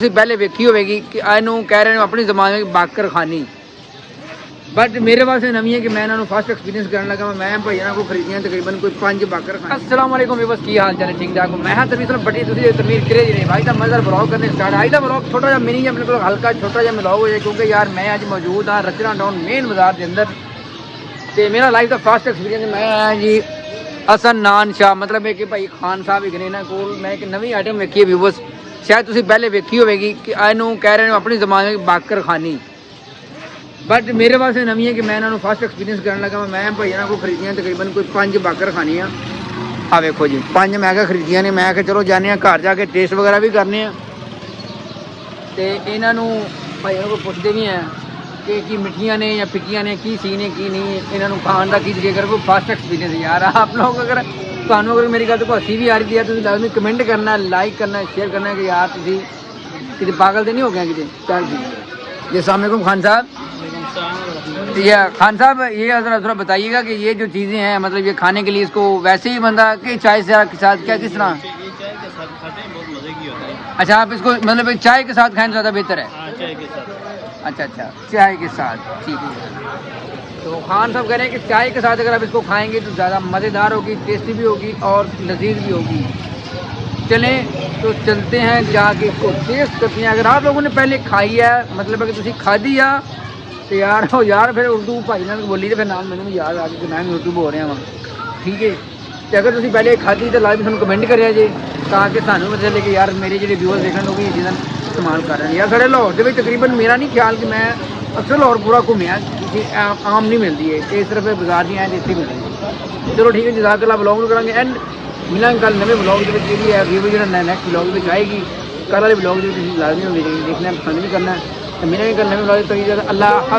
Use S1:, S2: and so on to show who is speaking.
S1: ਤੁਸੀਂ ਪਹਿਲੇ ਵੇਖੀ ਹੋਵੇਗੀ ਕਿ ਇਹਨੂੰ ਕਹਿ ਰਹੇ ਨੇ ਆਪਣੀ ਜ਼ਬਾਨ ਵਿੱਚ ਬਾਕਰ ਖਾਨੀ, बट मेरे पास नवी है कि मैं इन्होंने फर्स्ट एक्सपीरियंस करने लगा। मैं भाइयों को खरीदियां तकरीबन कोई 5 बाकर खाने। अस्सलाम वालेकुम बस की हाल चाल है, ठीक ठाक। मैं हाँ तमीर बड़ी तमीर करे जी नहीं भाई का मज़ा ब्लॉग करने स्टार्ट आई था। ब्लॉग छोटा जहा मिनी अपने को हल्का छोटा जहा ब्लॉग हो जाए क्योंकि यार मैं अज मौजूद हाँ रचना टाउन मेन बाजार के अंदर। तो मेरा लाइफ का फर्स्ट एक्सपीरियंस मैं आया जी हसन नान शाह, मतलब है कि भाई खान साहब एक ने कोल मैं एक नवी आइटम वेखी है व्यूवर्स, शायद तुम पहले वेखी होगी कि इन्हों कह रहे हैं अपनी जबान में बाकर खानी, बट मेरे पास नवी है कि मैं इन्होंने फर्स्ट एक्सपीरियंस करने लगा। मैं भाइयों को खरीदियां तकरीबन कोई 5 बाकर खानियां। आ वेखो जी 5 मैं क्या खरीदियां ने। मैं कि चलो जाने घर जाके टेस्ट वगैरह भी करने, तो इन्हों भाइयों को पुछते भी हैं कि मिठियां ने या फिक्कियां ने, की सी ने की नहीं, इन्हों खाने का की तरीका कोई फर्स्ट एक्सपीरियंस। यार आप लोग अगर तुहानू अगर मेरी गल तो हसी भी आ रही है तो लाजमी कमेंट करना, लाइक करना, शेयर करना कि यार तुम कि पागल तो नहीं हो गया कि। चल जी जी अस्सलाम वालेकुम खान साहब। या खान साहब ये थोड़ा बताइएगा कि ये जो चीज़ें हैं मतलब ये खाने के लिए इसको वैसे ही बंदा कि चाय के साथ क्या किस तरह? अच्छा आप इसको मतलब चाय के साथ खाएं तो ज़्यादा बेहतर है? अच्छा अच्छा चाय के साथ, ठीक है। तो खान साहब कह रहे हैं कि चाय के साथ अगर आप इसको खाएंगे तो ज़्यादा मज़ेदार होगी, टेस्टी भी होगी और लजीज भी होगी। चलें तो चलते हैं जाके इसको टेस्ट करते हैं। अगर आप लोगों ने पहले खाई है मतलब अगर तुम खाधी आ तो यार हो यार फिर उर्दू भाई ने बोली तो फिर नाम मैंने भी याद आ गया कि मैं भी उर्दू बोल रहा वहाँ, ठीक है। तो अगर तुम पहले खाधी तो लाइव सूँ कमेंट करें जे ताकि सानू पता चले कि यार मेरे जो व्यूअर्स देखने लोग ये चीज़ें इस्तेमाल कर रहे हैं। यार साढ़े लाहौर के तकरीबन मेरा नहीं ख्याल कि मैं अक्सर लाहौर पूरा घूमया किसी आम नहीं मिलती है, ये सिर्फ बाजार नहीं आए इतनी मिलती है। चलो ठीक है जज़ाकल्लाह, ब्लॉग करेंगे एंड मिलेंगे कल नवे ब्लॉग के है रिव्यू जो नैक्सट ब्लॉग में आएगी। कल वाले ब्लॉग लाजमी होनी चाहिए, देखना पसंद भी करना है। तो मिलेंगे कल नवे ब्लॉग। तो अल्लाह।